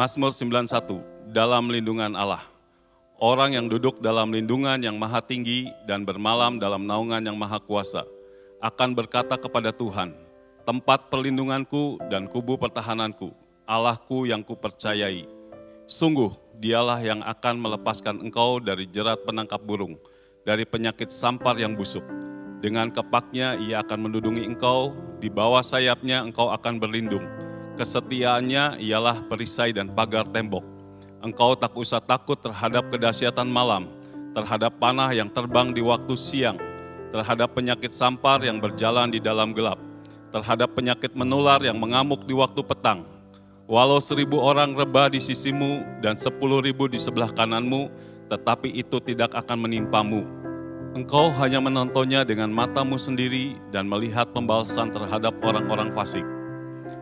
Mazmur 91, dalam lindungan Allah. Orang yang duduk dalam lindungan yang maha tinggi dan bermalam dalam naungan yang maha kuasa akan berkata kepada Tuhan, tempat perlindunganku dan kubu pertahananku, Allahku yang kupercayai. Sungguh dialah yang akan melepaskan engkau dari jerat penangkap burung, dari penyakit sampar yang busuk. Dengan kepaknya ia akan menudungi engkau, di bawah sayapnya engkau akan berlindung. Kesetiaannya ialah perisai dan pagar tembok. Engkau tak usah takut terhadap kedahsyatan malam, terhadap panah yang terbang di waktu siang, terhadap penyakit sampar yang berjalan di dalam gelap, terhadap penyakit menular yang mengamuk di waktu petang. Walau 1.000 orang rebah di sisimu dan 10.000 di sebelah kananmu, tetapi itu tidak akan menimpamu. Engkau hanya menontonnya dengan matamu sendiri dan melihat pembalasan terhadap orang-orang fasik.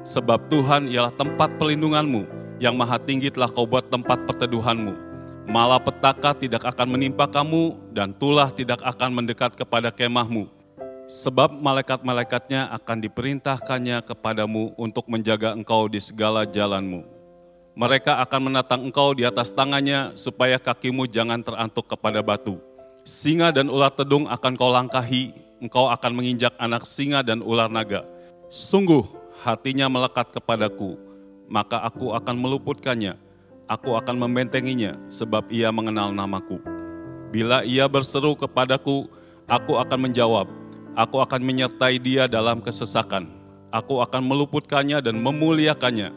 Sebab Tuhan ialah tempat perlindunganmu, yang maha tinggi telah kau buat tempat perteduhanmu. Malapetaka tidak akan menimpa kamu, dan tulah tidak akan mendekat kepada kemahmu. Sebab malaikat-malaikatnya akan diperintahkannya kepadamu untuk menjaga engkau di segala jalanmu. Mereka akan menatang engkau di atas tangannya, supaya kakimu jangan terantuk kepada batu. Singa dan ular tedung akan kau langkahi, engkau akan menginjak anak singa dan ular naga. Sungguh, hatinya melekat kepadaku, maka aku akan meluputkannya, aku akan membentenginya, sebab ia mengenal namaku. Bila ia berseru kepadaku, aku akan menjawab, aku akan menyertai dia dalam kesesakan, aku akan meluputkannya dan memuliakannya.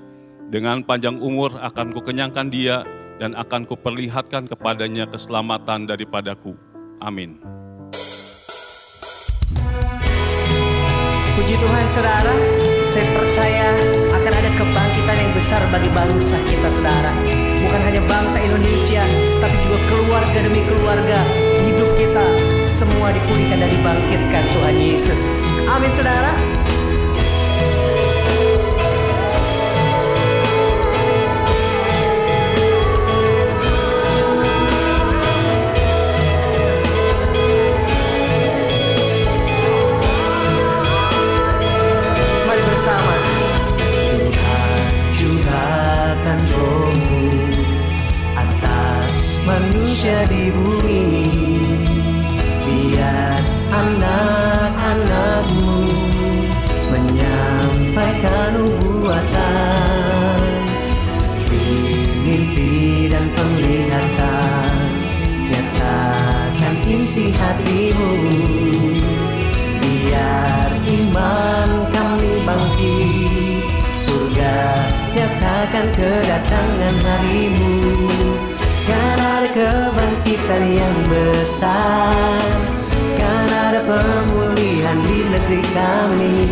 Dengan panjang umur akan kukenyangkan dia, dan akan kuperlihatkan kepadanya keselamatan daripadaku. Amin. Puji Tuhan saudara, saya percaya akan ada kebangkitan yang besar bagi bangsa kita saudara. Bukan hanya bangsa Indonesia, tapi juga keluarga demi keluarga. Hidup kita semua dipulihkan dan dibangkitkan Tuhan Yesus. Amin saudara. Di bumi, biar anak-anakmu menyampaikan nubuatan, mimpi dan penglihatan, nyatakan isi hatimu, biar iman kami bangkit, surga nyatakan kedatangan harimu. Karena ada kebangkitan yang besar, karena ada pemulihan di negeri kami,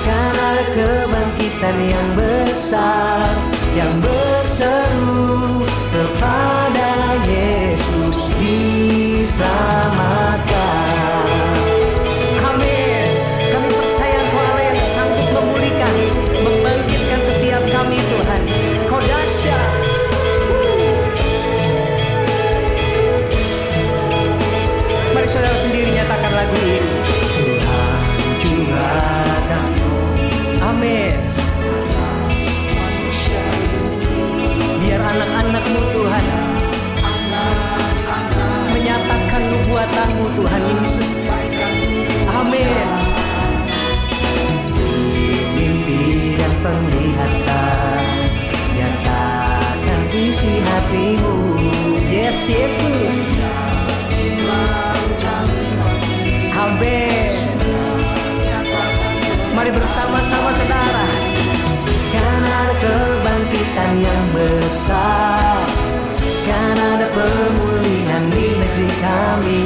karena ada kebangkitan yang besar, yang berseru kepada Yesus diselamatkan. Amin. Kami percaya Engkau Allah yang sanggup memulihkan, membangkitkan setiap kami Tuhan. Kau dahsyat. Mari saudara sendiri nyatakan lagu ini. Tuhan curahkan, amin. Biar anak-anak-Mu Tuhan menyatakan nubuatan-Mu Tuhan Yesus. Amin. Mimpi dan penglihatan, nyatakan isi hatimu. Yes, Yesus. Amin. Mari bersama-sama saudara. Karena ada kebangkitan yang besar, karena ada pemulihan di negeri kami,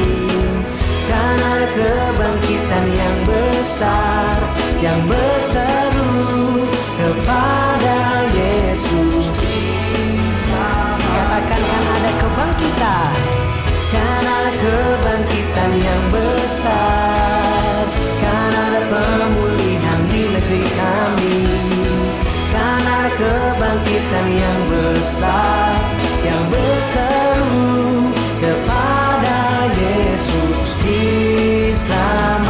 karena ada kebangkitan yang besar, yang berseru kepada Yesus. Katakan kan ada kebangkitan. Karena ada kebangkitan yang besar, karena ada pemulihan di negeri kami, karena ada kebangkitan yang besar, yang berseru kepada Yesus diselamatkan.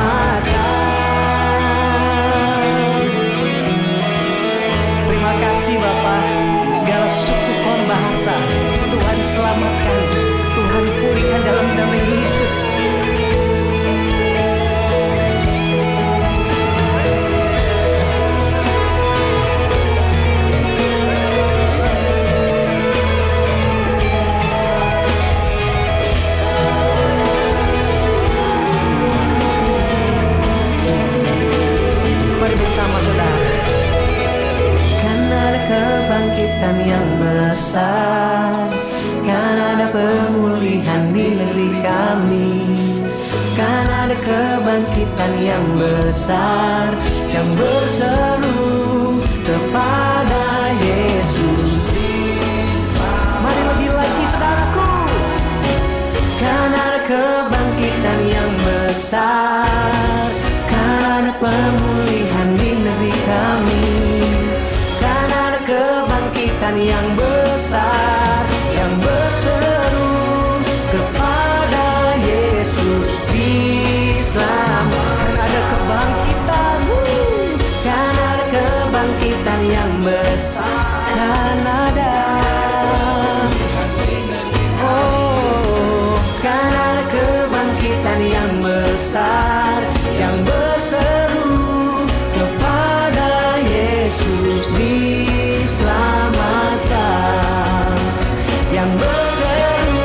Terima kasih Bapak. segala suku kaum bahasa. Tuhan selamatkan, Tuhan pulihkan dalam nama Yesus. Mari bersama saudara. Karena ada kebangkitan yang besar, karena ada pemulihan di negeri kami, karena ada kebangkitan yang besar, yang berseru kepada Yesus. Mari lebih lagi saudaraku. Karena ada kebangkitan yang besar, karena ada pemulihan di negeri kami, karena ada kebangkitan yang besar, yang berseru kepada Yesus diselamatkan. Karena ada kebangkitan, Karena ada kebangkitan yang besar, karena ada karena ada kebangkitan yang besar, yang berseru kepada Yesus diselamatkan, yang berseru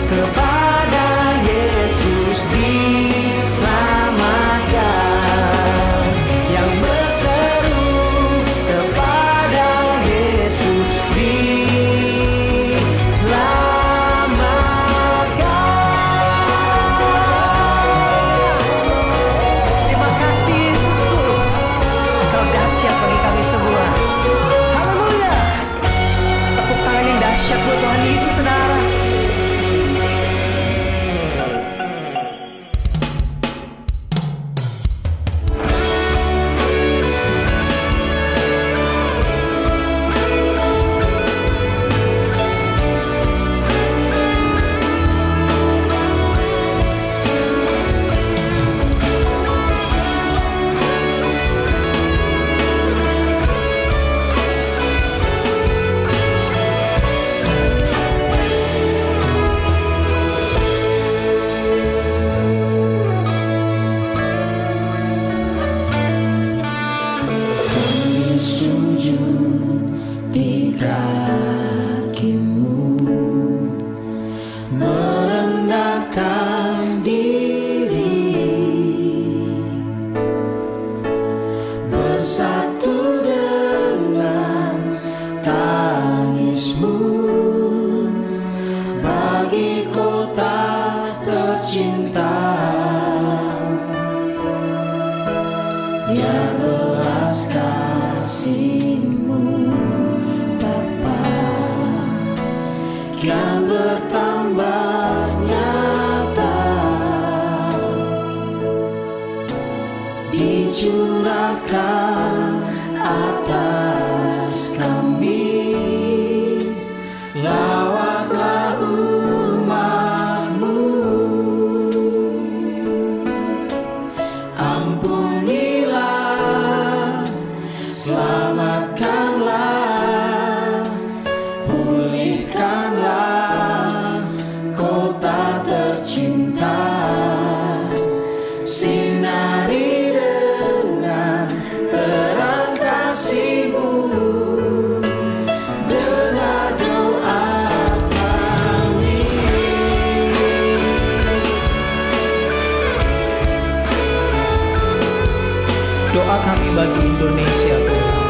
kepada Yesus diselamatkan, yang berseru kepada Yesus diselamatkan. terima kasih Yesusku. Engkau dahsyat bagi kami semua. Haleluya. Tepuk tangan yang dahsyat buat Tuhan Yesus saudara. Sujud di kakimu, merendahkan diri, bersatu dengan tangismu bagi kota tercinta. Ya belas kasih-Mu Bapa kian bertambah nyata, dicurahkan atas kami, lawatlah umat-Mu, ampunilah, selamatkanlah, pulihkanlah kota tercinta, sinari dengan terang kasih-Mu, dengar doa kami. Doa kami bagi Indonesia Tuhan,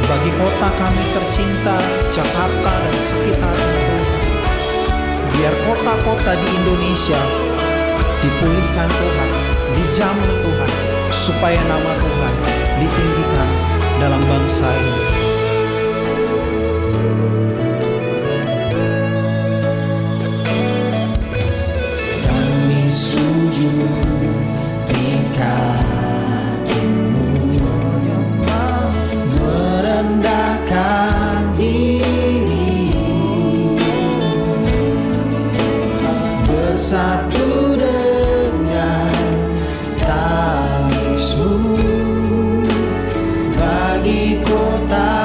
bagi kota kami tercinta Jakarta dan sekitarnya Tuhan. Biar kota-kota di Indonesia dipulihkan Tuhan, dijamin Tuhan, supaya nama Tuhan ditinggikan dalam bangsa ini. Kami sujud di kaki-Mu, merendahkan diri, bersatu dengan tangis-Mu bagi kota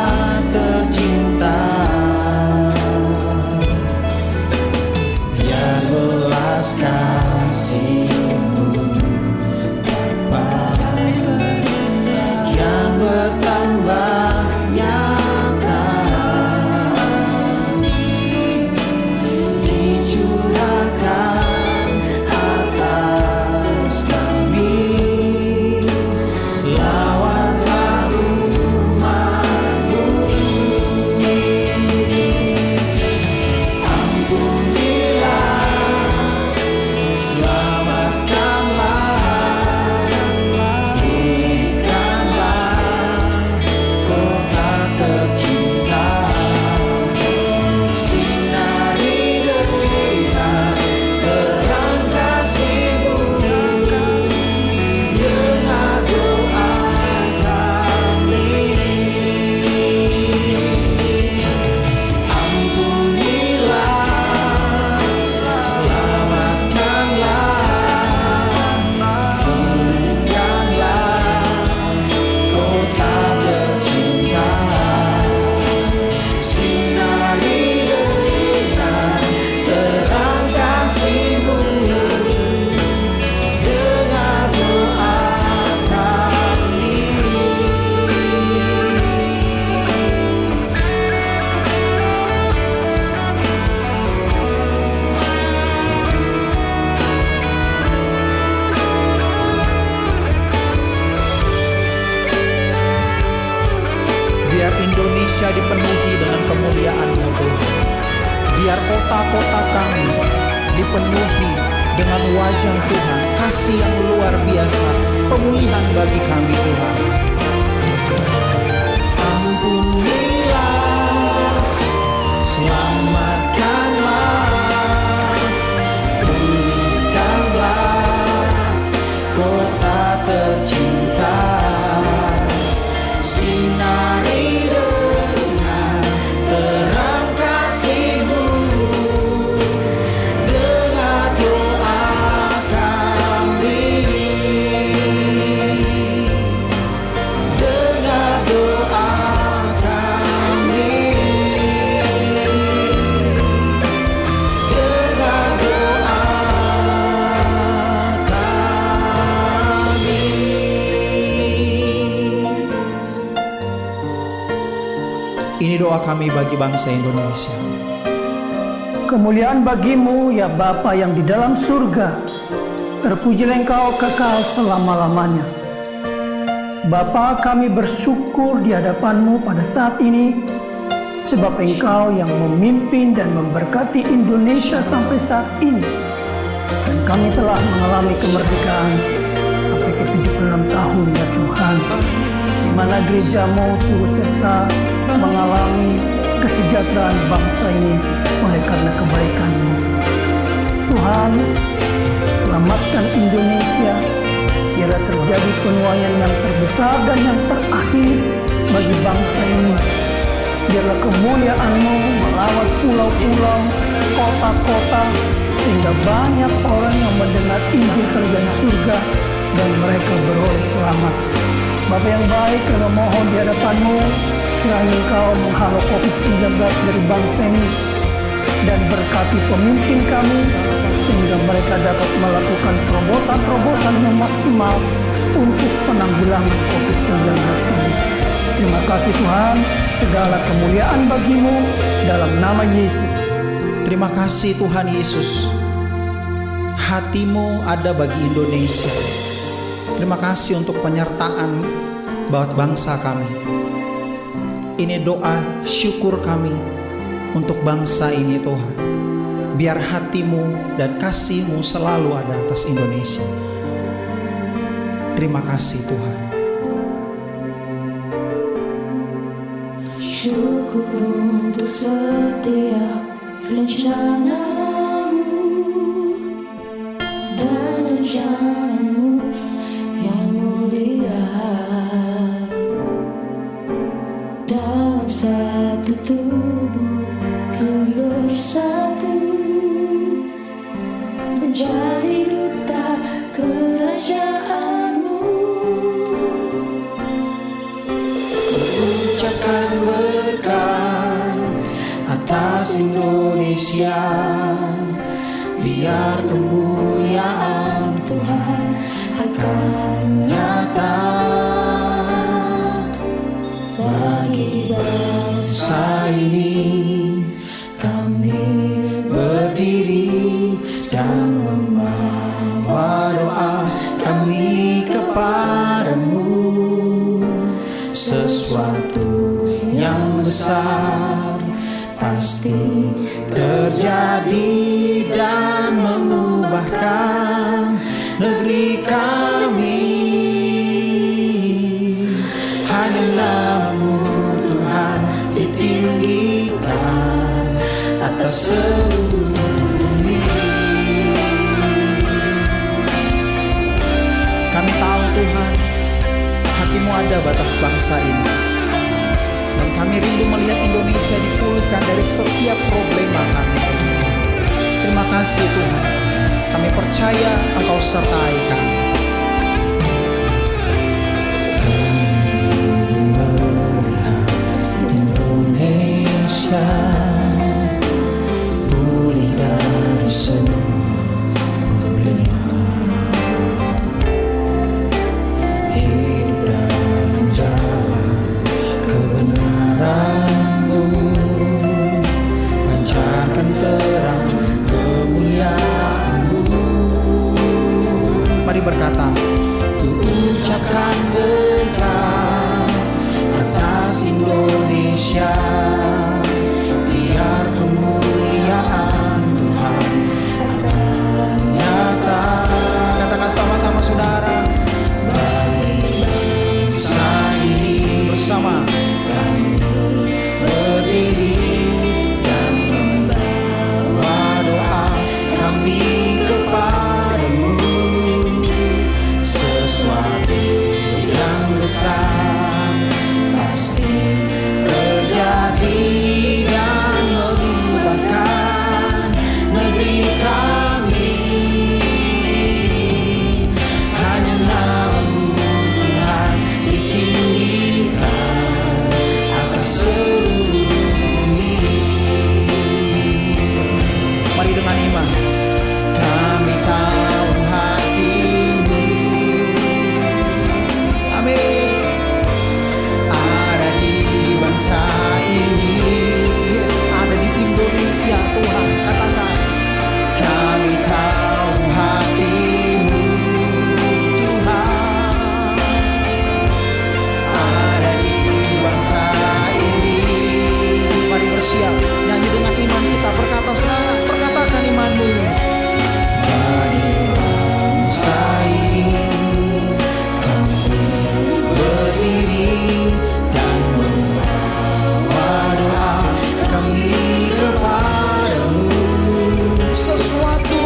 Indonesia dipenuhi dengan kemuliaan-Mu Tuhan. Biar kota-kota kami dipenuhi dengan wajah Tuhan, kasih yang luar biasa, pemulihan bagi kami Tuhan. Ampunilah, selamatkanlah, pulihkanlah kota tercinta, sinari dengan terang kasih-Mu. Dengar doa kami, dengar doa kami, dengar doa kami. Ini doa kami bagi bangsa Indonesia. Kemuliaan bagi-Mu ya Bapa yang di dalam surga. Terpujilah Engkau kekal selama-lamanya. Bapa, kami bersyukur di hadapan-Mu pada saat ini, sebab Engkau yang memimpin dan memberkati Indonesia sampai saat ini. Dan kami telah mengalami kemerdekaan sampai ke 76 tahun ya Tuhan, di mana gereja-Mu turut serta mengalami kesejahteraan bangsa ini oleh karena kebaikan-Mu. Tuhan, selamatkan Indonesia, biarlah terjadi penuaian yang terbesar dan yang terakhir bagi bangsa ini. Biarlah kemuliaan-Mu melawat pulau-pulau, kota-kota, sehingga banyak orang yang mendengar Injil Kerajaan Surga dan mereka beroleh selamat. Bapa yang baik, kami mohon di hadapan-Mu, kiranya Engkau menghalau COVID-19 dari bangsa ini dan berkati pemimpin kami sehingga mereka dapat melakukan terobosan-terobosan yang maksimal untuk penanggulangan COVID-19 ini. Terima kasih Tuhan, segala kemuliaan bagi-Mu dalam nama Yesus. Terima kasih Tuhan Yesus. Hati-Mu ada bagi Indonesia. Terima kasih untuk penyertaan buat bangsa kami. Ini doa syukur kami untuk bangsa ini Tuhan. Biar hati-Mu dan kasih-Mu selalu ada atas Indonesia. Terima kasih Tuhan. Syukur untuk setiap rencana-Mu dan rencana-Mu yang mulia. Dalam satu tubuh kami bersatu, menjadi duta kerajaan-Mu. Ucapkan berkat atas Indonesia, biar kemuliaan Tuhan akan nyata bagi bangsa ini. Kami berdiri dan membawa doa kami kepadamu. Sesuatu yang besar pasti terjadi dan mengubahkan negeri kami. Hanya nama-Mu Tuhan ditinggikan atas seluruh bumi. Kami tahu Tuhan, hati-Mu ada batas bangsa ini. Dan kami rindu melihat Indonesia dipulihkan dari setiap problema kami. Terima kasih Tuhan. Kami percaya Engkau sertai kami. Indonesia pulih dari semua problema, hidup dalam jalan kebenaran-Mu, pancarkan terang kemuliaan-Mu. Mari berkata, bersama. Kami berdiri dan membawa doa kami kepadamu. Sesuatu yang besar pasti terjadi dan mengubahkan negeri kami. Hanya nama-Mu Tuhan ditinggikan atas seluruh bumi. Mari dengan iman. Kami tahu hati-Mu, Amin. ada di bangsa ini. Yes, ada di Indonesia Tuhan. Katakan, Kami tahu hati-Mu, Tuhan. ada di bangsa ini. Mari bersiap nyanyi dengan iman kita. Berkata saudara, perkatakan imanmu. Bagi bangsa ini kami berdiri dan membawa doa kami kepadamu. Sesuatu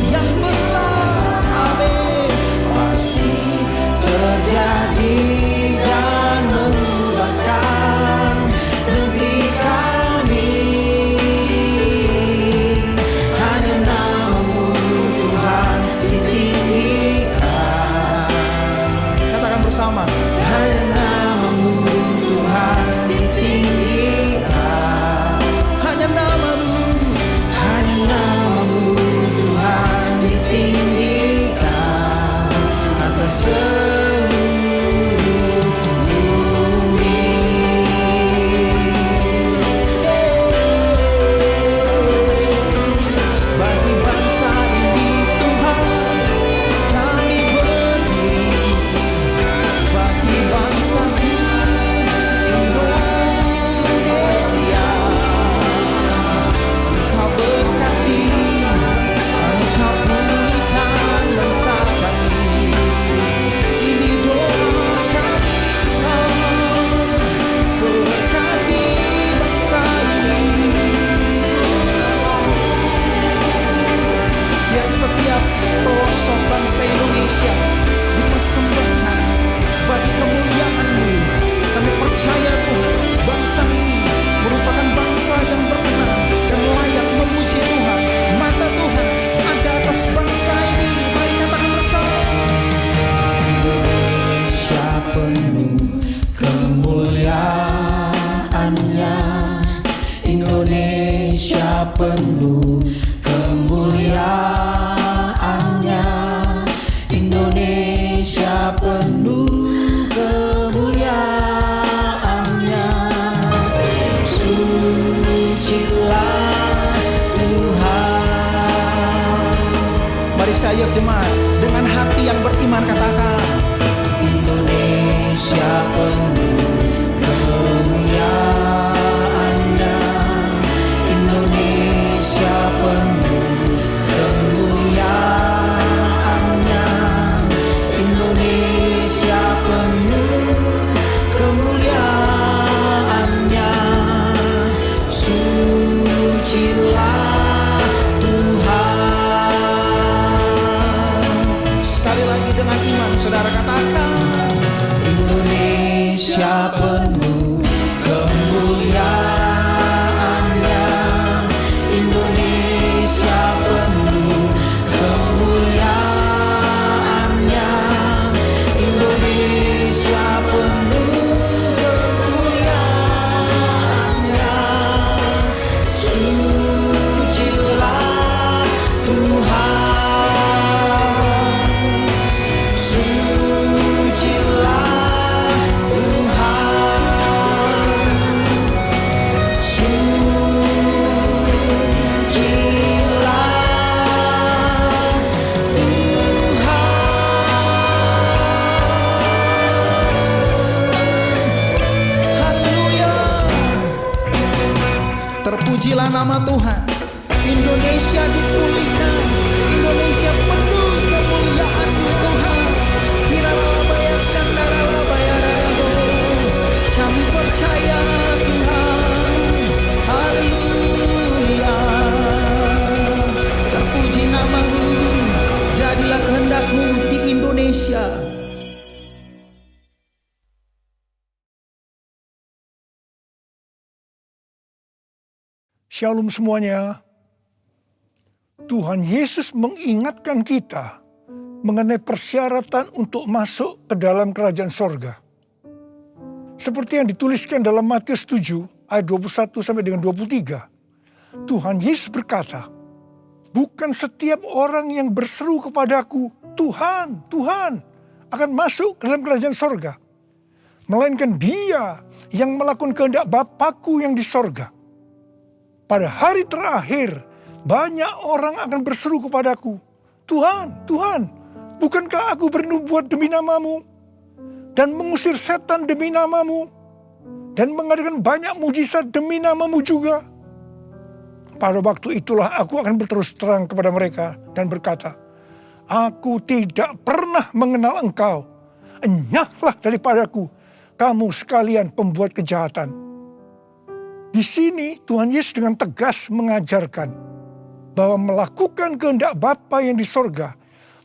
yang besar, amin, Pasti terjadi dan mengubahkan negeri kami. Hanya nama-Mu Tuhan ditinggikan. katakan bersama. Hanya nama-Mu Tuhan ditinggikan. Hanya nama-Mu. Hanya nama-Mu Tuhan ditinggikan atas seluruh bumi. Bagi bangsa ini Tuhan kami berdiri. Bagi bangsa Indonesia Engkau berkati, Engkau pulihkan bangsa kami. Ini doa kami, berkati bangsa ini. Ya, setiap pelosok bangsa Indonesia dipersembahkan bagi kemuliaan-Mu. Kami percaya Tuhan, bangsa ini merupakan bangsa yang berkenan dan layak memuji Tuhan. Mata Tuhan ada atas bangsa ini. Mari katakan bersama. Indonesia penuh kemuliaannya. Indonesia penuh kemuliaannya. Indonesia penuh kemuliaannya. Sucilah Tuhan. Mari saya jemaat dengan hati yang beriman katakan. Indonesia penuh kemuliaannya. Indonesia penuh kemuliaannya. Indonesia penuh kemuliaannya. Sucilah Tuhan. Sekali lagi dengan iman saudara katakan. Indonesia penuh kemuliaannya. Indonesia penuh kemuliaannya. Indonesia penuh kemuliaannya. Sucilah Tuhan. Sucilah Tuhan. Terpujilah nama Tuhan. Indonesia dipulihkan. Indonesia penuh kemuliaan Tuhan. Hirarabaya sandarabaya rarago. percaya Tuhan. Haleluya. Terpuji namamu, jadilah kehendak-Mu di Indonesia. Shalom semuanya. Tuhan Yesus mengingatkan kita mengenai persyaratan untuk masuk ke dalam kerajaan sorga. Seperti yang dituliskan dalam Matius 7 ayat 21 sampai dengan 23. Tuhan Yesus berkata, bukan setiap orang yang berseru kepadaku, Tuhan, Tuhan, akan masuk ke dalam kerajaan sorga. Melainkan dia yang melakukan kehendak Bapa-Ku yang di sorga. Pada hari terakhir, banyak orang akan berseru kepadaku, Tuhan, Tuhan, bukankah aku bernubuat demi namamu, dan mengusir setan demi namamu, dan mengadakan banyak mujizat demi namamu juga? Pada waktu itulah aku akan berterus terang kepada mereka dan berkata, aku tidak pernah mengenal engkau, enyahlah daripadaku, kamu sekalian pembuat kejahatan. Di sini Tuhan Yesus dengan tegas mengajarkan bahwa melakukan kehendak Bapa yang di sorga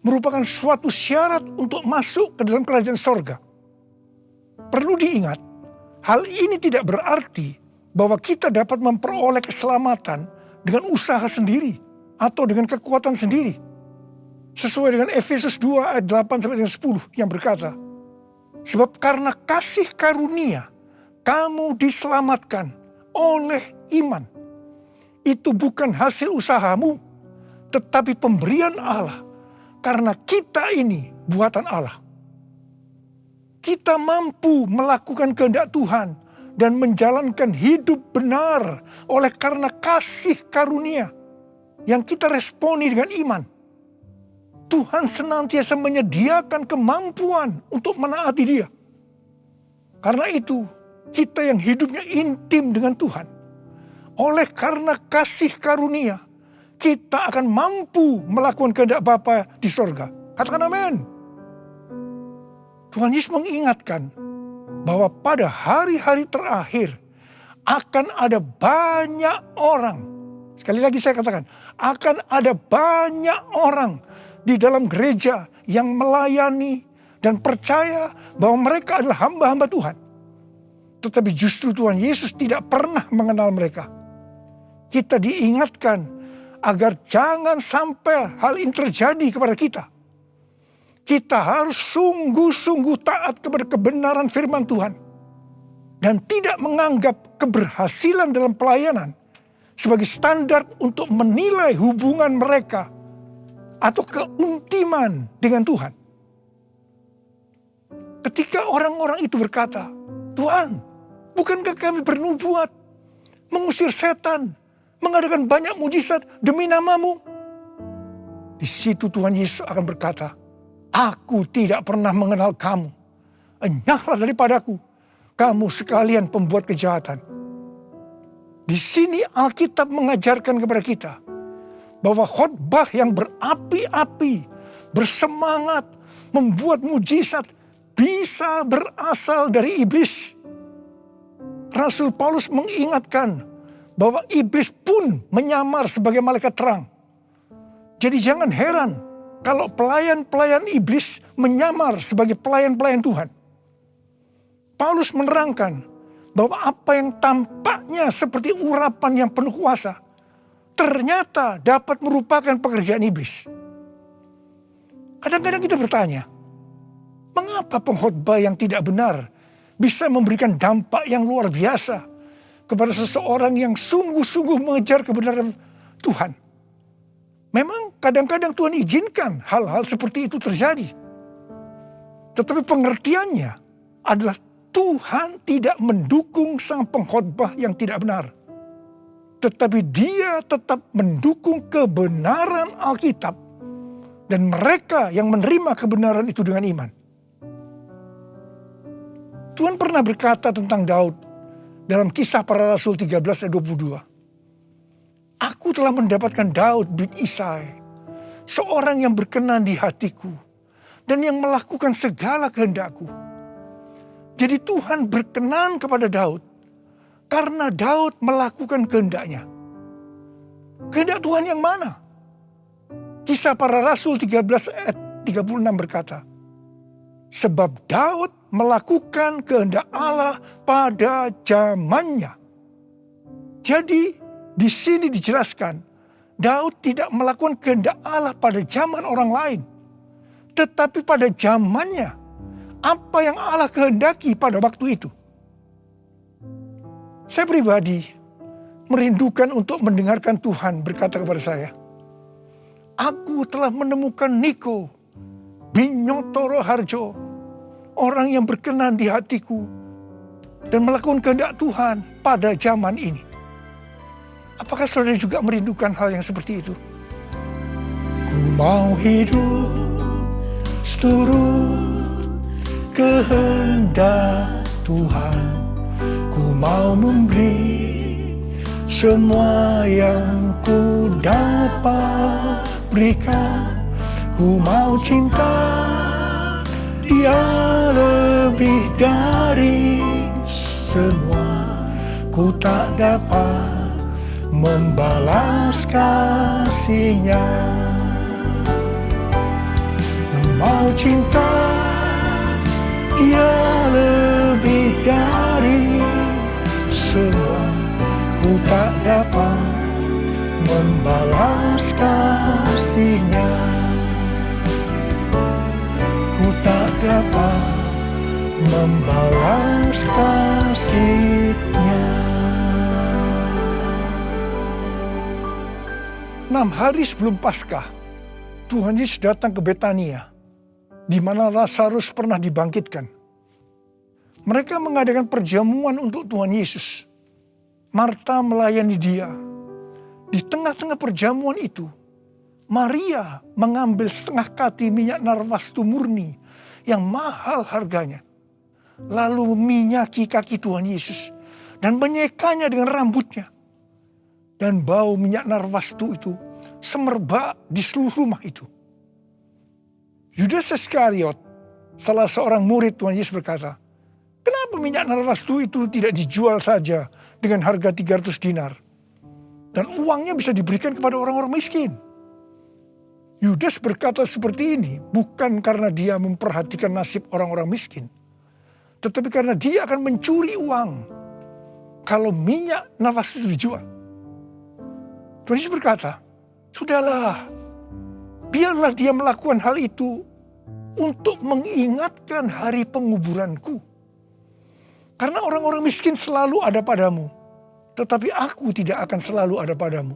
merupakan suatu syarat untuk masuk ke dalam kerajaan sorga. Perlu diingat, hal ini tidak berarti bahwa kita dapat memperoleh keselamatan dengan usaha sendiri atau dengan kekuatan sendiri. Sesuai dengan Efesus 2 ayat 8 sampai dengan 10 yang berkata, sebab karena kasih karunia kamu diselamatkan oleh iman. Itu bukan hasil usahamu, tetapi pemberian Allah. Karena kita ini buatan Allah. Kita mampu melakukan kehendak Tuhan dan menjalankan hidup benar oleh karena kasih karunia yang kita responi dengan iman. Tuhan senantiasa menyediakan kemampuan untuk menaati Dia. Karena itu, kita yang hidupnya intim dengan Tuhan, oleh karena kasih karunia, kita akan mampu melakukan kehendak Bapa di sorga. Katakan amin. Tuhan Yesus mengingatkan bahwa pada hari-hari terakhir akan ada banyak orang. Sekali lagi saya katakan, akan ada banyak orang di dalam gereja yang melayani dan percaya bahwa mereka adalah hamba-hamba Tuhan. Tetapi justru Tuhan Yesus tidak pernah mengenal mereka. Kita diingatkan agar jangan sampai hal ini terjadi kepada kita. Kita harus sungguh-sungguh taat kepada kebenaran firman Tuhan. Dan tidak menganggap keberhasilan dalam pelayanan sebagai standar untuk menilai hubungan mereka atau keuntiman dengan Tuhan. Ketika orang-orang itu berkata, Tuhan, bukankah kami bernubuat, mengusir setan, mengadakan banyak mujizat demi namamu? Di situ Tuhan Yesus akan berkata, aku tidak pernah mengenal kamu. Enyahlah daripadaku, kamu sekalian pembuat kejahatan. Di sini Alkitab mengajarkan kepada kita bahwa khotbah yang berapi-api, bersemangat, membuat mujizat bisa berasal dari iblis. Rasul Paulus mengingatkan bahwa iblis pun menyamar sebagai malaikat terang. Jadi jangan heran kalau pelayan-pelayan iblis menyamar sebagai pelayan-pelayan Tuhan. Paulus menerangkan bahwa apa yang tampaknya seperti urapan yang penuh kuasa, ternyata dapat merupakan pekerjaan iblis. Kadang-kadang kita bertanya, mengapa pengkhotbah yang tidak benar bisa memberikan dampak yang luar biasa kepada seseorang yang sungguh-sungguh mengejar kebenaran Tuhan? Memang kadang-kadang Tuhan izinkan hal-hal seperti itu terjadi. Tetapi pengertiannya adalah Tuhan tidak mendukung sang pengkhotbah yang tidak benar. Tetapi Dia tetap mendukung kebenaran Alkitab dan mereka yang menerima kebenaran itu dengan iman. Tuhan pernah berkata tentang Daud dalam Kisah Para Rasul 13 ayat 22. Aku telah mendapatkan Daud bin Isai, seorang yang berkenan di hatiku dan yang melakukan segala kehendakku. Jadi Tuhan berkenan kepada Daud karena Daud melakukan kehendaknya. Kehendak Tuhan yang mana? Kisah Para Rasul 13 ayat 36 berkata, sebab Daud melakukan kehendak Allah pada zamannya. Jadi di sini dijelaskan, Daud tidak melakukan kehendak Allah pada zaman orang lain, tetapi pada zamannya, apa yang Allah kehendaki pada waktu itu. Saya pribadi merindukan untuk mendengarkan Tuhan berkata kepada saya, aku telah menemukan Niko Binyotoro Harjo, orang yang berkenan di hatiku dan melakukan kehendak Tuhan pada zaman ini. Apakah saudara juga merindukan hal yang seperti itu? Ku mau hidup seturut kehendak Tuhan. Ku mau memberi semua yang ku dapat berikan. Ku mau cinta Dia lebih dari semua. Ku tak dapat membalas kasih-Nya. Ku mau cinta Dia lebih dari semua. Ku tak dapat membalas kasih-Nya. Ku tak dapat membalas kasih-Nya. 6 hari sebelum Paskah, Tuhan Yesus datang ke Betania, di mana Lazarus pernah dibangkitkan. Mereka mengadakan perjamuan untuk Tuhan Yesus. Marta melayani Dia. Di tengah-tengah perjamuan itu, Maria mengambil setengah kati minyak narwastu murni yang mahal harganya. Lalu meminyaki kaki Tuhan Yesus dan menyekanya dengan rambutnya. Dan bau minyak narwastu itu semerbak di seluruh rumah itu. Yudas Iskariot, salah seorang murid Tuhan Yesus berkata, kenapa minyak narwastu itu tidak dijual saja dengan harga 300 dinar? Dan uangnya bisa diberikan kepada orang-orang miskin. Yudas berkata seperti ini bukan karena dia memperhatikan nasib orang-orang miskin. Tetapi karena dia akan mencuri uang kalau minyak narwastu itu dijual. Tuhan Yesus berkata, sudahlah, biarlah dia melakukan hal itu untuk mengingatkan hari penguburanku. Karena orang-orang miskin selalu ada padamu, tetapi aku tidak akan selalu ada padamu.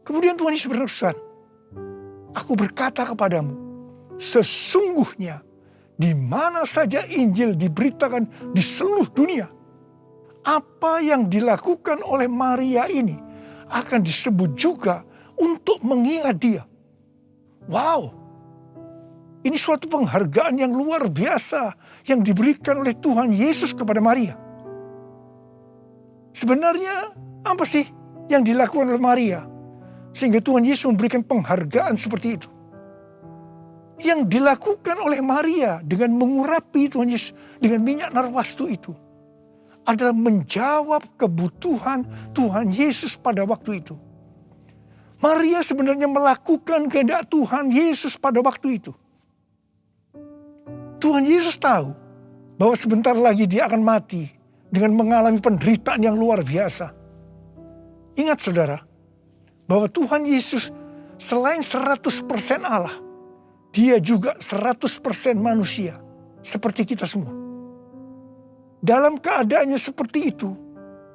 Kemudian Tuhan Yesus berfirman, aku berkata kepadamu, sesungguhnya di mana saja Injil diberitakan di seluruh dunia, apa yang dilakukan oleh Maria ini akan disebut juga untuk mengingat dia. Wow, ini suatu penghargaan yang luar biasa yang diberikan oleh Tuhan Yesus kepada Maria. Sebenarnya apa sih yang dilakukan oleh Maria sehingga Tuhan Yesus memberikan penghargaan seperti itu? Yang dilakukan oleh Maria dengan mengurapi Tuhan Yesus dengan minyak narwastu itu adalah menjawab kebutuhan Tuhan Yesus pada waktu itu. Maria sebenarnya melakukan kehendak Tuhan Yesus pada waktu itu. Tuhan Yesus tahu bahwa sebentar lagi dia akan mati dengan mengalami penderitaan yang luar biasa. Ingat saudara, bahwa Tuhan Yesus selain 100% Allah, dia juga 100% manusia seperti kita semua. Dalam keadaannya seperti itu,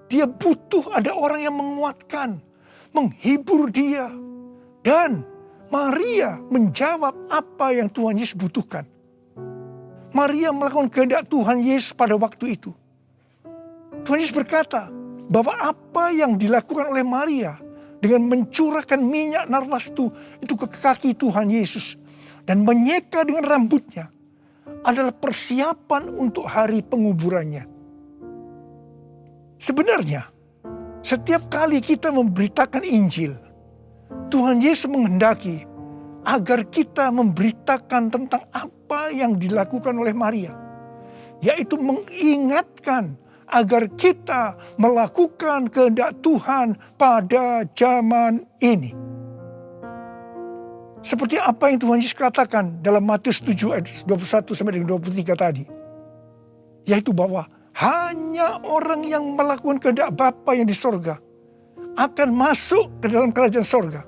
dia butuh ada orang yang menguatkan, menghibur dia. Dan Maria menjawab apa yang Tuhan Yesus butuhkan. Maria melakukan kehendak Tuhan Yesus pada waktu itu. Tuhan Yesus berkata bahwa apa yang dilakukan oleh Maria dengan mencurahkan minyak narwastu itu ke kaki Tuhan Yesus dan menyeka dengan rambutnya adalah persiapan untuk hari penguburannya. Sebenarnya, setiap kali kita memberitakan Injil, Tuhan Yesus menghendaki agar kita memberitakan tentang apa yang dilakukan oleh Maria yaitu mengingatkan agar kita melakukan kehendak Tuhan pada zaman ini. Seperti apa yang Tuhan Yesus katakan dalam Matius 7 ayat 21 sampai dengan 23 tadi. Yaitu bahwa hanya orang yang melakukan kehendak Bapa yang di sorga akan masuk ke dalam kerajaan sorga.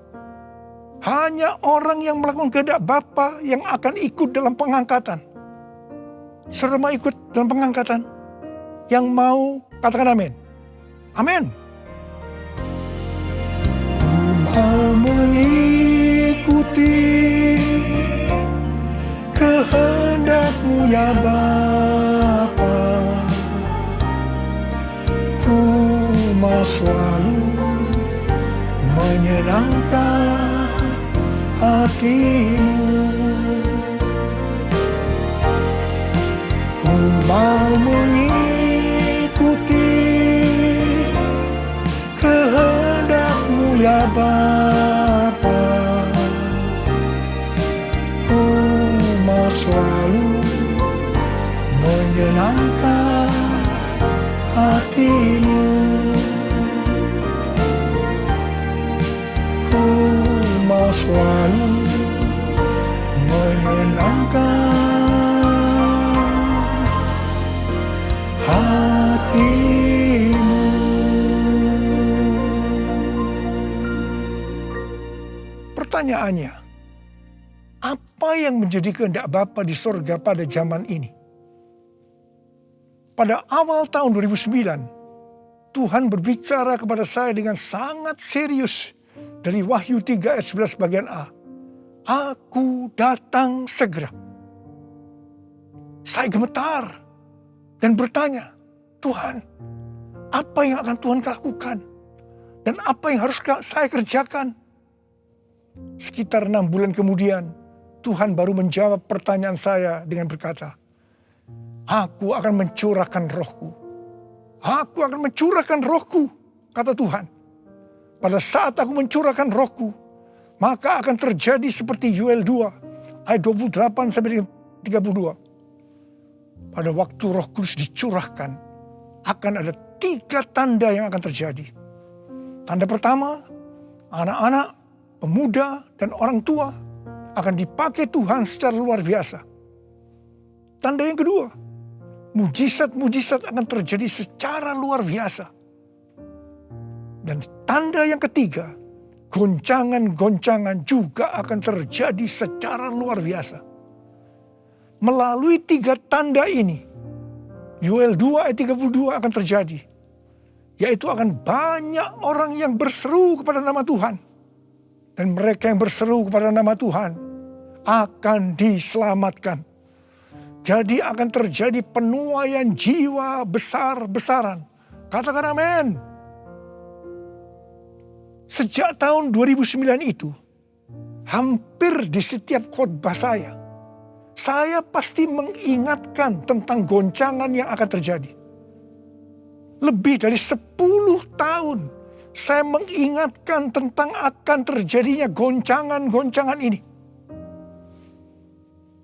Hanya orang yang melakukan kehendak Bapa yang akan ikut dalam pengangkatan. Saudara mau ikut dalam pengangkatan? Yang mau katakan amin. Amin. Mau mengikuti kehendak-Mu ya Bapa. Ku mau selalu menyenangkan hati-Mu. Ku mau mengikuti kehendak-Mu ya Bapa. Ku mau selalu menyenangkan hati-Mu. Ku mau selalu menyenangkan hati-Mu. Pertanyaannya, apa yang menjadi kehendak Bapa di sorga pada zaman ini? Pada awal tahun 2009, Tuhan berbicara kepada saya dengan sangat serius dari Wahyu 3 ayat 11 bagian A. Aku datang segera. Saya gemetar dan bertanya, Tuhan, apa yang akan Tuhan lakukan? Dan apa yang harus saya kerjakan? Sekitar 6 bulan kemudian, Tuhan baru menjawab pertanyaan saya dengan berkata, Aku akan mencurahkan rohku. Aku akan mencurahkan rohku, kata Tuhan. Pada saat aku mencurahkan rohku, maka akan terjadi seperti Yoel 2, ayat 28 sampai 32. Pada waktu Roh Kudus dicurahkan, akan ada 3 tanda yang akan terjadi. Tanda pertama, anak-anak, pemuda, dan orang tua akan dipakai Tuhan secara luar biasa. Tanda yang kedua, mujizat-mujizat akan terjadi secara luar biasa. Dan tanda yang ketiga, goncangan-goncangan juga akan terjadi secara luar biasa. Melalui 3 tanda ini, Yoel 2 ayat 32 akan terjadi. Yaitu akan banyak orang yang berseru kepada nama Tuhan. Dan mereka yang berseru kepada nama Tuhan akan diselamatkan. Jadi akan terjadi penuaian jiwa besar-besaran. Katakan amin. Sejak tahun 2009 itu, hampir di setiap khotbah saya pasti mengingatkan tentang goncangan yang akan terjadi. Lebih dari 10 tahun saya mengingatkan tentang akan terjadinya goncangan-goncangan ini.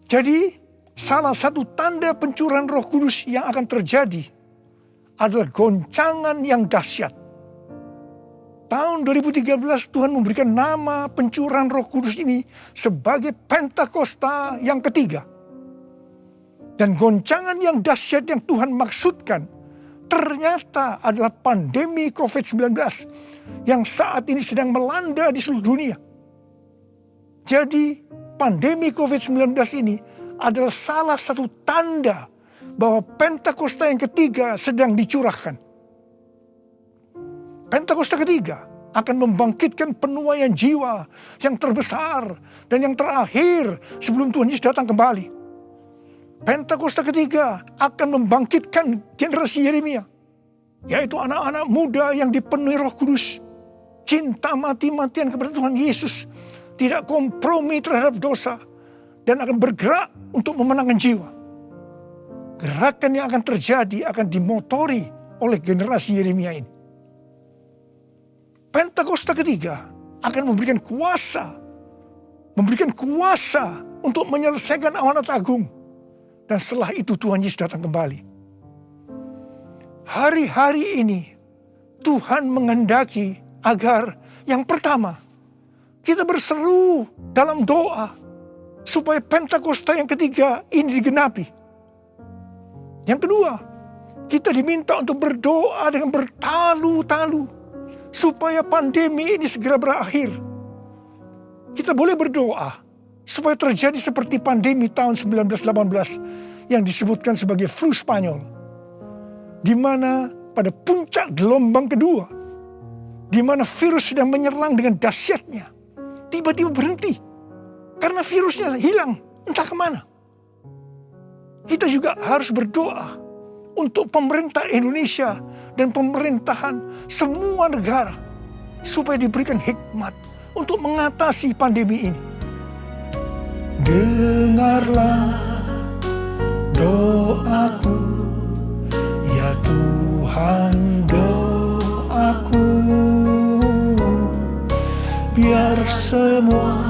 Jadi salah satu tanda pencurahan Roh Kudus yang akan terjadi adalah goncangan yang dahsyat. Tahun 2013 Tuhan memberikan nama pencurahan Roh Kudus ini sebagai Pentakosta yang ketiga. Dan goncangan yang dahsyat yang Tuhan maksudkan ternyata adalah pandemi COVID-19 yang saat ini sedang melanda di seluruh dunia. Jadi pandemi COVID-19 ini adalah salah satu tanda bahwa Pentakosta yang ketiga sedang dicurahkan. Pentakosta ketiga akan membangkitkan penuaian jiwa yang terbesar dan yang terakhir sebelum Tuhan Yesus datang kembali. Pentakosta ketiga akan membangkitkan generasi Yeremia, yaitu anak-anak muda yang dipenuhi Roh Kudus, cinta mati-matian kepada Tuhan Yesus, tidak kompromi terhadap dosa, dan akan bergerak untuk memenangkan jiwa. Gerakan yang akan terjadi akan dimotori oleh generasi Yeremia ini. Pentakosta ketiga akan memberikan kuasa untuk menyelesaikan amanat agung. Dan setelah itu Tuhan Yesus datang kembali. Hari-hari ini Tuhan menghendaki agar yang pertama, kita berseru dalam doa supaya Pentakosta yang ketiga ini digenapi. Yang kedua, kita diminta untuk berdoa dengan bertalu-talu supaya pandemi ini segera berakhir. Kita boleh berdoa supaya terjadi seperti pandemi tahun 1918 yang disebutkan sebagai flu Spanyol, di mana pada puncak gelombang kedua, di mana virus sedang menyerang dengan dahsyatnya, tiba-tiba berhenti karena virusnya hilang entah kemana. Kita juga harus berdoa untuk pemerintah Indonesia dan pemerintahan semua negara supaya diberikan hikmat untuk mengatasi pandemi ini. Dengarlah doaku, ya Tuhan doaku, biar semua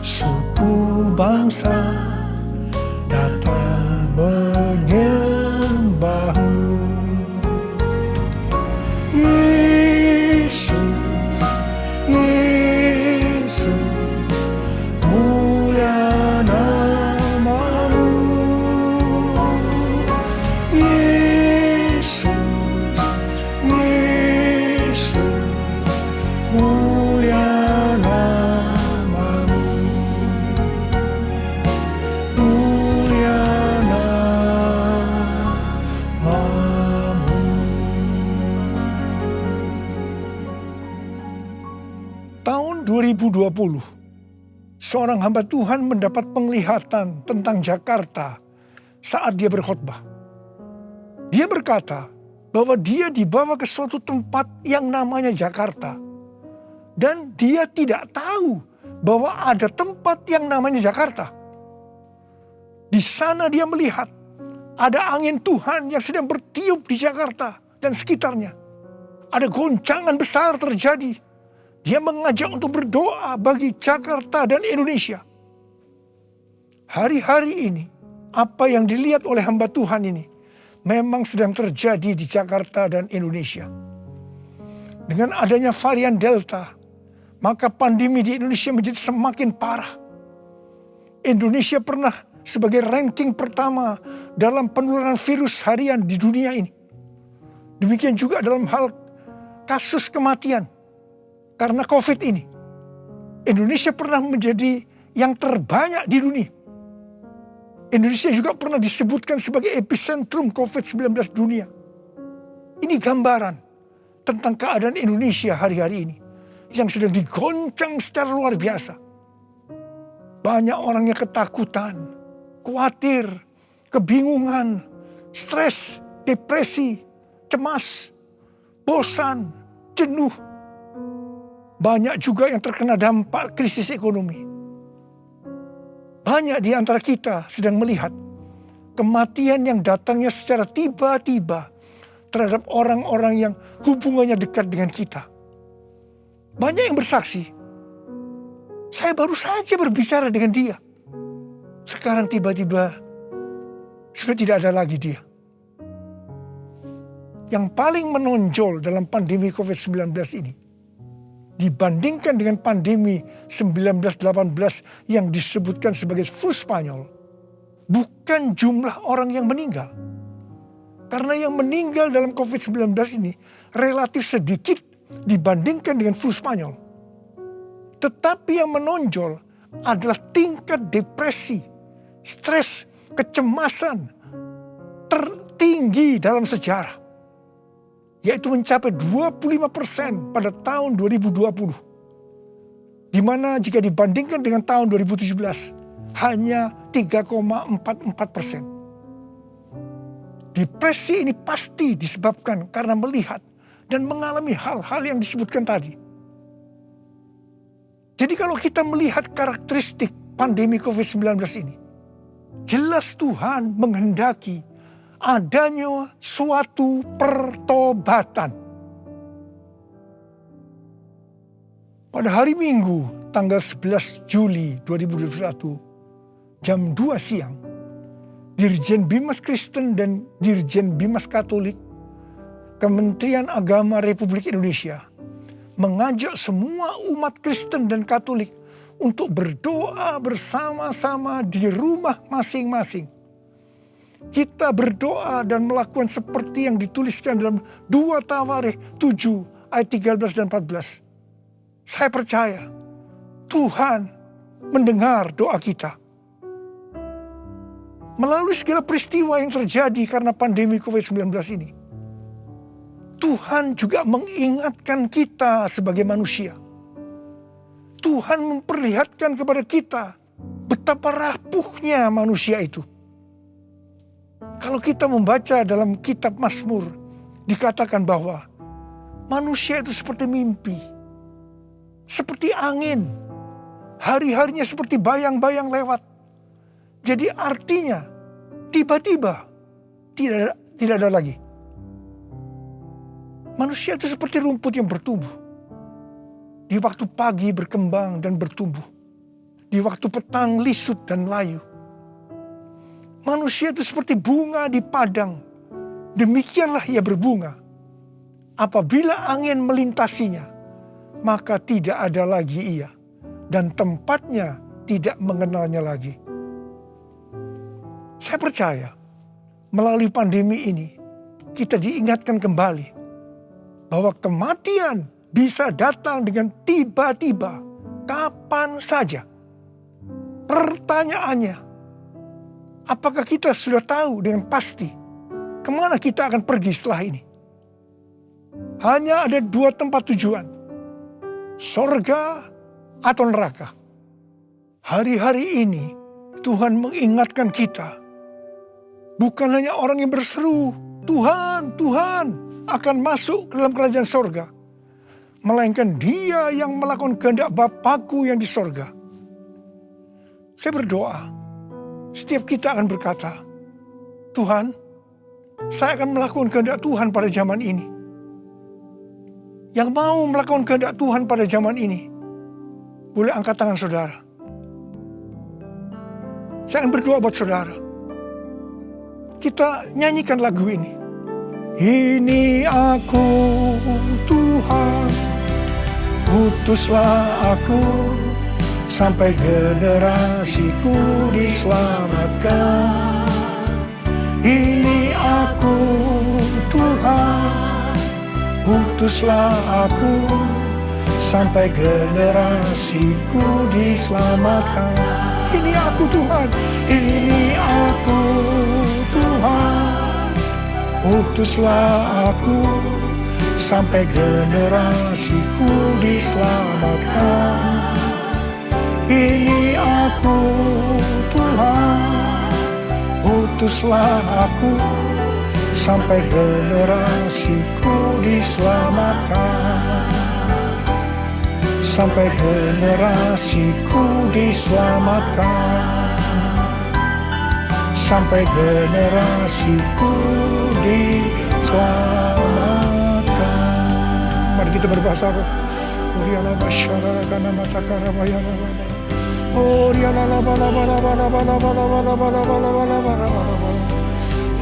suku bangsa datang menyembahmu. Yesus, Yesus, mulia namamu. Yesus, Yesus, mulia namamu. Mulia namamu. Tahun 2020, seorang hamba Tuhan mendapat penglihatan tentang Jakarta saat dia berkhotbah. Dia berkata bahwa dia dibawa ke suatu tempat yang namanya Jakarta. Dan dia tidak tahu bahwa ada tempat yang namanya Jakarta. Di sana dia melihat ada angin Tuhan yang sedang bertiup di Jakarta dan sekitarnya. Ada goncangan besar terjadi. Dia mengajak untuk berdoa bagi Jakarta dan Indonesia. Hari-hari ini, apa yang dilihat oleh hamba Tuhan ini memang sedang terjadi di Jakarta dan Indonesia. Dengan adanya varian Delta, maka pandemi di Indonesia menjadi semakin parah. Indonesia pernah sebagai ranking pertama dalam penularan virus harian di dunia ini. Demikian juga dalam hal kasus kematian karena COVID ini. Indonesia pernah menjadi yang terbanyak di dunia. Indonesia juga pernah disebutkan sebagai epicentrum COVID-19 dunia. Ini gambaran tentang keadaan Indonesia hari-hari ini yang sedang digoncang secara luar biasa. Banyak orang yang ketakutan, khawatir, kebingungan, stres, depresi, cemas, bosan, jenuh. Banyak juga yang terkena dampak krisis ekonomi. Banyak di antara kita sedang melihat kematian yang datangnya secara tiba-tiba terhadap orang-orang yang hubungannya dekat dengan kita. Banyak yang bersaksi, saya baru saja berbicara dengan dia. Sekarang tiba-tiba sudah tidak ada lagi dia. Yang paling menonjol dalam pandemi COVID-19 ini, dibandingkan dengan pandemi 1918 yang disebutkan sebagai flu Spanyol, bukan jumlah orang yang meninggal. Karena yang meninggal dalam COVID-19 ini relatif sedikit dibandingkan dengan flu Spanyol. Tetapi yang menonjol adalah tingkat depresi, stres, kecemasan tertinggi dalam sejarah. Yaitu mencapai 25% pada tahun 2020. Di mana jika dibandingkan dengan tahun 2017 hanya 3,44%. Depresi ini pasti disebabkan karena melihat dan mengalami hal-hal yang disebutkan tadi. Jadi kalau kita melihat karakteristik pandemi COVID-19 ini, jelas Tuhan menghendaki adanya suatu pertobatan. Pada hari Minggu tanggal 11 Juli 2021 jam 2 siang, Dirjen Bimas Kristen dan Dirjen Bimas Katolik, Kementerian Agama Republik Indonesia mengajak semua umat Kristen dan Katolik untuk berdoa bersama-sama di rumah masing-masing. Kita berdoa dan melakukan seperti yang dituliskan dalam 2 Tawarikh 7 ayat 13 dan 14. Saya percaya Tuhan mendengar doa kita. Melalui segala peristiwa yang terjadi karena pandemi COVID-19 ini, Tuhan juga mengingatkan kita sebagai manusia. Tuhan memperlihatkan kepada kita betapa rapuhnya manusia itu. Kalau kita membaca dalam kitab Mazmur, dikatakan bahwa manusia itu seperti mimpi, seperti angin, hari-harinya seperti bayang-bayang lewat. Jadi artinya tiba-tiba tidak ada lagi. Manusia itu seperti rumput yang bertumbuh. Di waktu pagi berkembang dan bertumbuh. Di waktu petang lisut dan layu. Manusia itu seperti bunga di padang. Demikianlah ia berbunga. Apabila angin melintasinya, maka tidak ada lagi ia. Dan tempatnya tidak mengenalnya lagi. Saya percaya melalui pandemi ini kita diingatkan kembali bahwa kematian bisa datang dengan tiba-tiba, kapan saja. Pertanyaannya, apakah kita sudah tahu dengan pasti kemana kita akan pergi setelah ini? Hanya ada 2 tempat tujuan, sorga atau neraka. Hari-hari ini Tuhan mengingatkan kita, bukan hanya orang yang berseru, Tuhan, Tuhan, akan masuk ke dalam kerajaan sorga. Melainkan dia yang melakukan kehendak Bapakku yang di sorga. Saya berdoa, setiap kita akan berkata, Tuhan, saya akan melakukan kehendak Tuhan pada zaman ini. Yang mau melakukan kehendak Tuhan pada zaman ini, boleh angkat tangan saudara. Saya akan berdoa buat saudara. Kita nyanyikan lagu ini. Ini aku Tuhan, utuslah aku, sampai generasiku diselamatkan. Ini aku Tuhan, utuslah aku, sampai generasiku diselamatkan. Ini aku Tuhan, ini aku Tuhan, utuslah aku, sampai generasiku diselamatkan. Ini aku Tuhan, utuslah aku, sampai generasiku diselamatkan. Sampai generasiku diselamatkan. Sampai generasiku diselamatkan. Mari kita berbahasa roh. Uriala basyara kana matakara bayana. Uriala bala bala bala bala bala bala bala bala bala bala bala.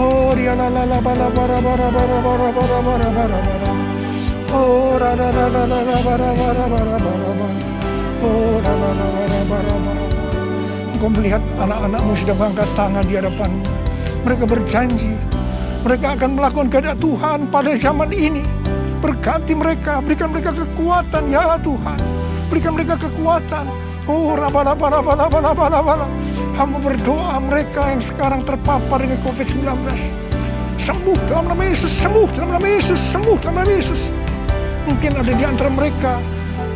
Uriala bala bala bala bala bala bala bala bala bala. Ora la la la la la bara bara bara bara. Ora la la la la bara bara. Engkau melihat anak-anakmu sudah mengangkat tangan di hadapanmu. Mereka berjanji, mereka akan melakukan kehendak Tuhan pada zaman ini. Berkati mereka, berikan mereka kekuatan ya Tuhan. Berikan mereka kekuatan. Oh, rabala-bala. Hamba berdoa mereka yang sekarang terpapar dengan COVID-19. Sembuh dalam nama Yesus, sembuh dalam nama Yesus, sembuh dalam nama Yesus. Mungkin ada di antara mereka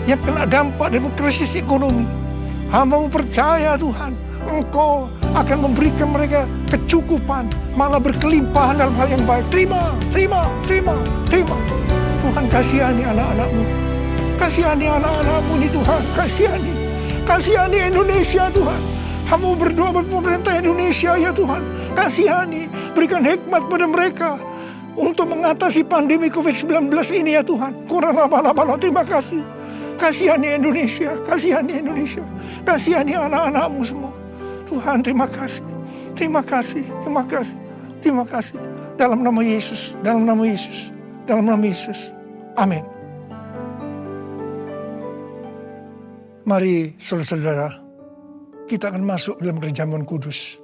yang kena dampak dari krisis ekonomi. Hamba percaya Tuhan, Engkau akan memberikan mereka kecukupan, malah berkelimpahan dalam hal yang baik. Terima. Tuhan kasihani anak-anak-Mu. Kasihani anak-anak-Mu ini Tuhan, kasihani Indonesia Tuhan. Hamba berdoa buat pemerintah Indonesia ya Tuhan. Kasihani, berikan hikmat pada mereka untuk mengatasi pandemi COVID-19 ini ya Tuhan. Terima kasih. Kasihani Indonesia. Kasihani anak-anak-Mu semua. Tuhan terima kasih. Terima kasih, terima kasih, terima kasih. Dalam nama Yesus, dalam nama Yesus, dalam nama Yesus. Amin. Mari saudara-saudara, kita akan masuk dalam perjamuan kudus.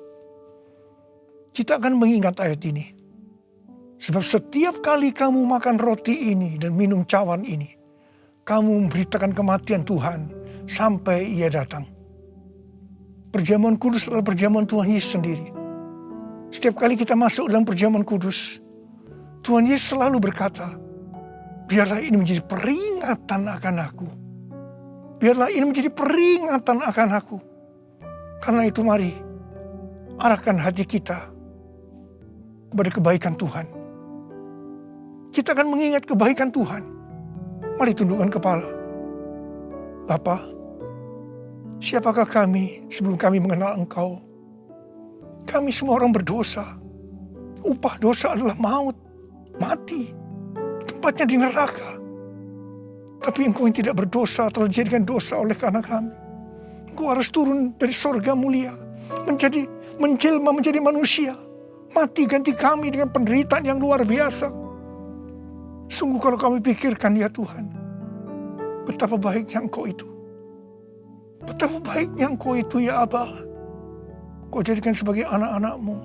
Kita akan mengingat ayat ini. Sebab setiap kali kamu makan roti ini dan minum cawan ini, kamu memberitakan kematian Tuhan sampai Ia datang. Perjamuan kudus adalah perjamuan Tuhan Yesus sendiri. Setiap kali kita masuk dalam perjamuan kudus, Tuhan Yesus selalu berkata, biarlah ini menjadi peringatan akan aku. Biarlah ini menjadi peringatan akan aku. Karena itu mari, arahkan hati kita kepada kebaikan Tuhan. Kita akan mengingat kebaikan Tuhan. Mari tundukkan kepala. Bapa, siapakah kami sebelum kami mengenal Engkau? Kami semua orang berdosa. Upah dosa adalah maut, mati. Tempatnya di neraka. Tapi Engkau yang tidak berdosa telah dijadikan dosa oleh karena kami. Engkau harus turun dari sorga mulia. Menjelma menjadi manusia. Mati ganti kami dengan penderitaan yang luar biasa. Sungguh kalau kami pikirkan ya Tuhan, betapa baiknya Engkau itu. Betapa baiknya Engkau itu ya Aba. Engkau jadikan sebagai anak-anak-Mu.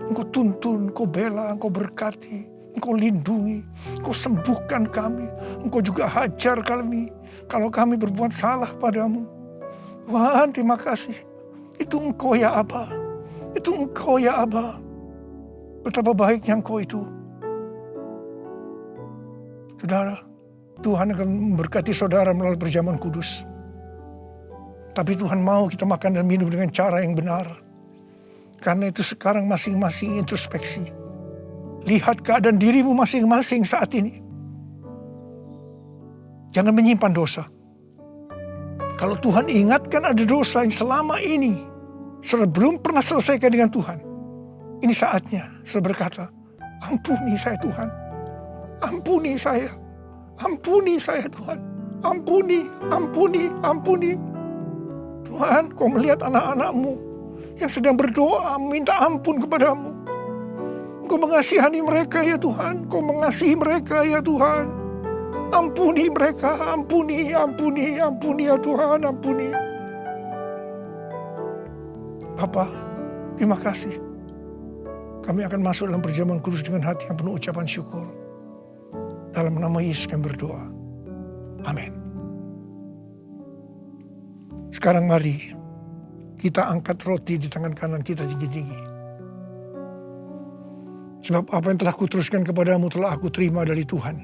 Engkau tuntun, Engkau bela, Engkau berkati, Engkau lindungi, Engkau sembuhkan kami. Engkau juga hajar kami kalau kami berbuat salah padamu. Tuhan, terima kasih. Itu Engkau ya Aba. Itu Engkau ya Aba. Betapa baiknya Engkau itu. Saudara, Tuhan akan memberkati saudara melalui perjamuan kudus. Tapi Tuhan mau kita makan dan minum dengan cara yang benar. Karena itu sekarang masing-masing introspeksi. Lihat keadaan dirimu masing-masing saat ini. Jangan menyimpan dosa. Kalau Tuhan ingatkan ada dosa yang selama ini belum pernah selesaikan dengan Tuhan. Ini saatnya saya berkata, ampuni saya Tuhan. Ampuni saya. Ampuni saya Tuhan. Ampuni, ampuni, ampuni. Tuhan, Kau melihat anak-anak-Mu yang sedang berdoa minta ampun kepadamu. Kau mengasihani mereka ya Tuhan. Kau mengasihi mereka ya Tuhan. Ampuni mereka, ampuni, ampuni, ampuni ya Tuhan, ampuni. Bapa, terima kasih. Kami akan masuk dalam perjamuan kudus dengan hati yang penuh ucapan syukur. Dalam nama Yesus kami berdoa. Amin. Sekarang mari kita angkat roti di tangan kanan kita tinggi-tinggi. Sebab apa yang telah kuteruskan kepadamu telah aku terima dari Tuhan.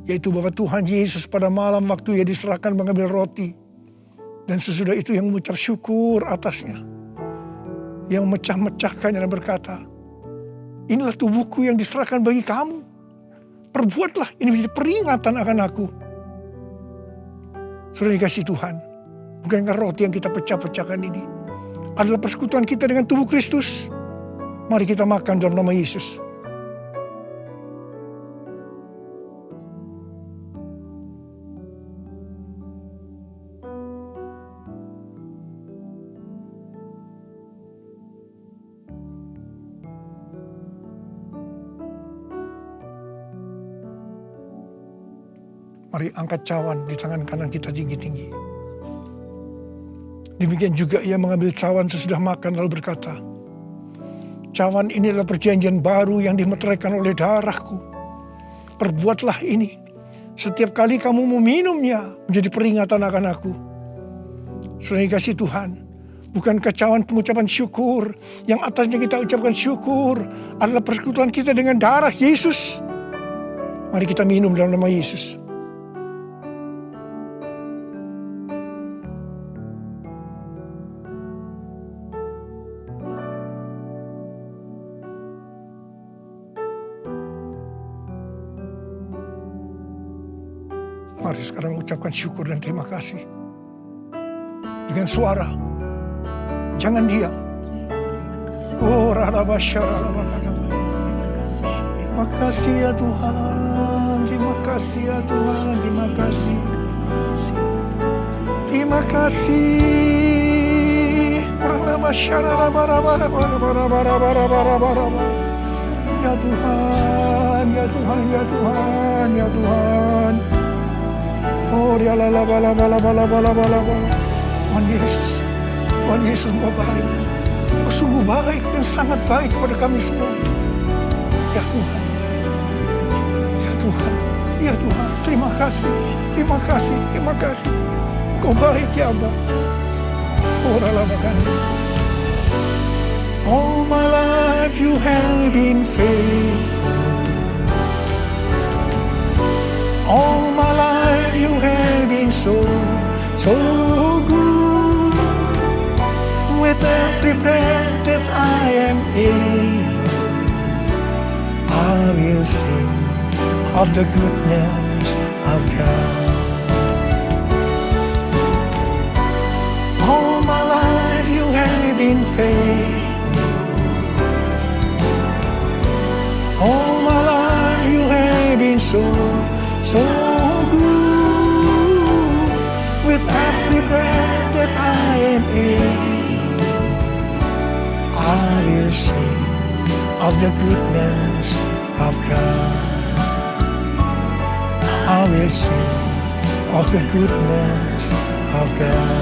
Yaitu bahwa Tuhan Yesus pada malam waktu Ia diserahkan mengambil roti. Dan sesudah itu yang mengucap syukur atasnya. Yang memecah-mecahkannya dan berkata, inilah tubuhku yang diserahkan bagi kamu. Perbuatlah ini menjadi peringatan akan aku. Sudah dikasih Tuhan. Bukankah roti yang kita pecah-pecahkan ini adalah persekutuan kita dengan tubuh Kristus? Mari kita makan dalam nama Yesus. Mari angkat cawan di tangan kanan kita tinggi-tinggi. Demikian juga Ia mengambil cawan sesudah makan lalu berkata, cawan ini adalah perjanjian baru yang dimeteraikan oleh darahku. Perbuatlah ini. Setiap kali kamu meminumnya menjadi peringatan akan aku. Sudah dikasih Tuhan. Bukankah cawan pengucapan syukur yang atasnya kita ucapkan syukur adalah persekutuan kita dengan darah Yesus. Mari kita minum dalam nama Yesus. Mari sekarang ucapkan syukur dan terima kasih. Dengan suara. Jangan diam. Oh, terima kasih ya Tuhan. Terima kasih ya Tuhan. Terima kasih. Terima kasih. Ya Tuhan, ya Tuhan, ya Tuhan, ya Tuhan. Oh, ya la la ba la ba la ba la ba la ba la ba. Tuhan Yesus Engkau baik. Engkau sungguh baik dan sangat baik kepada kami semua. Ya Tuhan, ya Tuhan, ya Tuhan. Terima kasih, terima kasih, terima kasih. Engkau baik ya Abba. Oh, la la ba kan. All my life you have been faithful. All my life you have been so good. With every breath that I am able, I will sing of the goodness of God. All my life you have been faithful. All my life you have been so good. With every breath that I am able, I will sing of the goodness of God. I will sing of the goodness of God.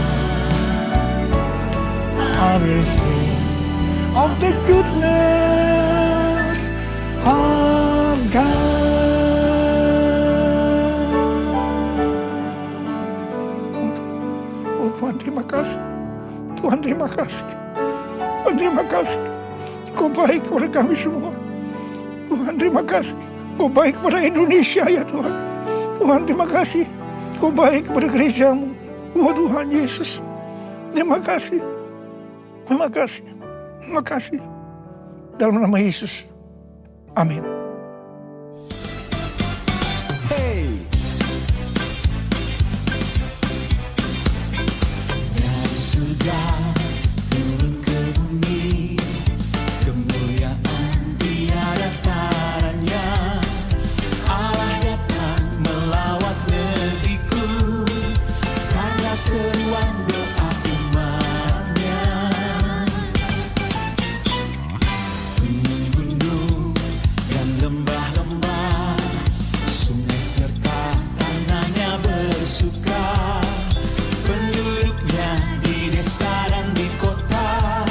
I will sing of the goodness of God. Oh Tuhan, terima kasih. Tuhan, terima kasih. Tuhan, terima kasih. Kau baik kepada kami semua. Tuhan, terima kasih. Kau baik kepada Indonesia ya Tuhan. Tuhan, terima kasih. Kau baik kepada gerejamu. Oh Tuhan Yesus, terima kasih. Terima kasih. Terima kasih. Dalam nama Yesus. Amin. Dari surga turun ke bumi, kemuliaan tiada taranya. Allah datang melawat negeriku, karena seruan doa umatnya. Gunung-gunung dan lembah-lembah, sungai serta tanahnya bersuka. Penduduknya di desa dan di kota,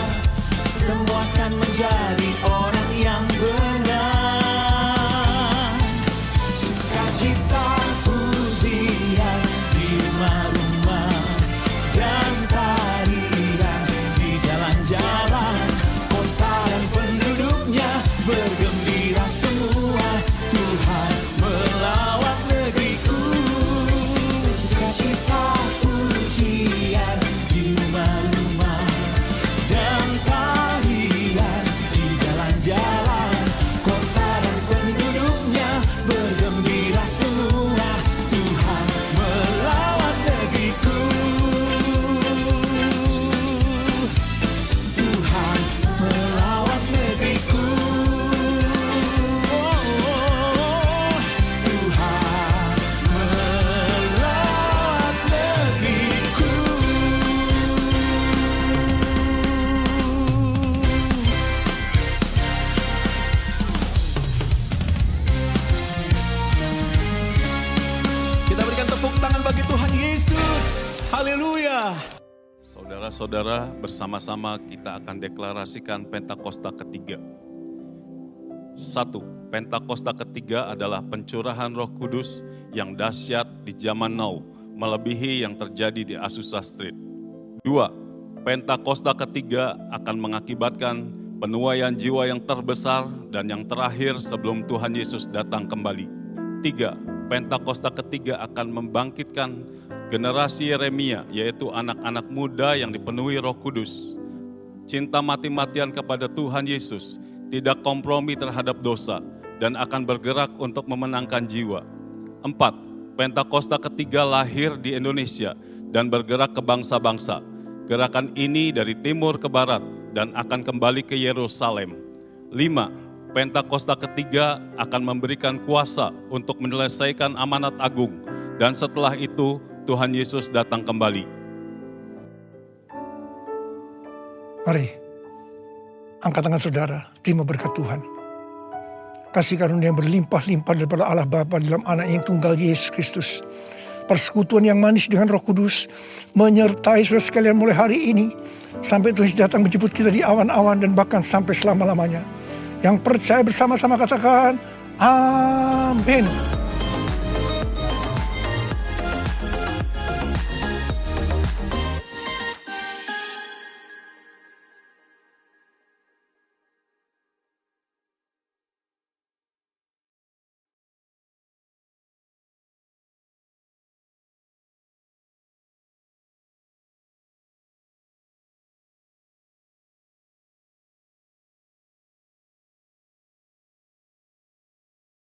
semua akan menjadi orang yang benar. Sukacita pujian di rumah-rumah, dan tarian di jalan-jalan. Kota dan penduduknya bergembira semua. Tuhan melawat negeriku. Sukacita pujian di rumah-rumah, dan tarian di jalan-jalan. Kota dan penduduknya bergembira semua. Tuhan melawat negeriku. Tuhan melawat negeriku. Tuhan melawat negeriku. Kita berikan tepuk tangan bagi Tuhan Yesus. Haleluya. Saudara-saudara, bersama-sama kita akan deklarasikan Pentakosta ketiga. 1. Pentakosta ketiga adalah pencurahan Roh Kudus yang dahsyat di zaman now, melebihi yang terjadi di Azusa Street. 2. Pentakosta ketiga akan mengakibatkan penuaian jiwa yang terbesar dan yang terakhir sebelum Tuhan Yesus datang kembali. 3. Pentakosta ketiga akan membangkitkan generasi Yeremia, yaitu anak-anak muda yang dipenuhi Roh Kudus. Cinta mati-matian kepada Tuhan Yesus, tidak kompromi terhadap dosa, dan akan bergerak untuk memenangkan jiwa. 4. Pentakosta ketiga lahir di Indonesia dan bergerak ke bangsa-bangsa. Gerakan ini dari timur ke barat dan akan kembali ke Yerusalem. 5. Pentakosta ketiga akan memberikan kuasa untuk menyelesaikan amanat agung, dan setelah itu Tuhan Yesus datang kembali. Mari, angkat tangan saudara, terima berkat Tuhan. Kasih karunia yang berlimpah-limpah daripada Allah Bapa dalam anak yang tunggal Yesus Kristus. Persekutuan yang manis dengan Roh Kudus menyertai saudara sekalian mulai hari ini sampai Tuhan datang menjemput kita di awan-awan dan bahkan sampai selama-lamanya. Yang percaya bersama-sama katakan, amin.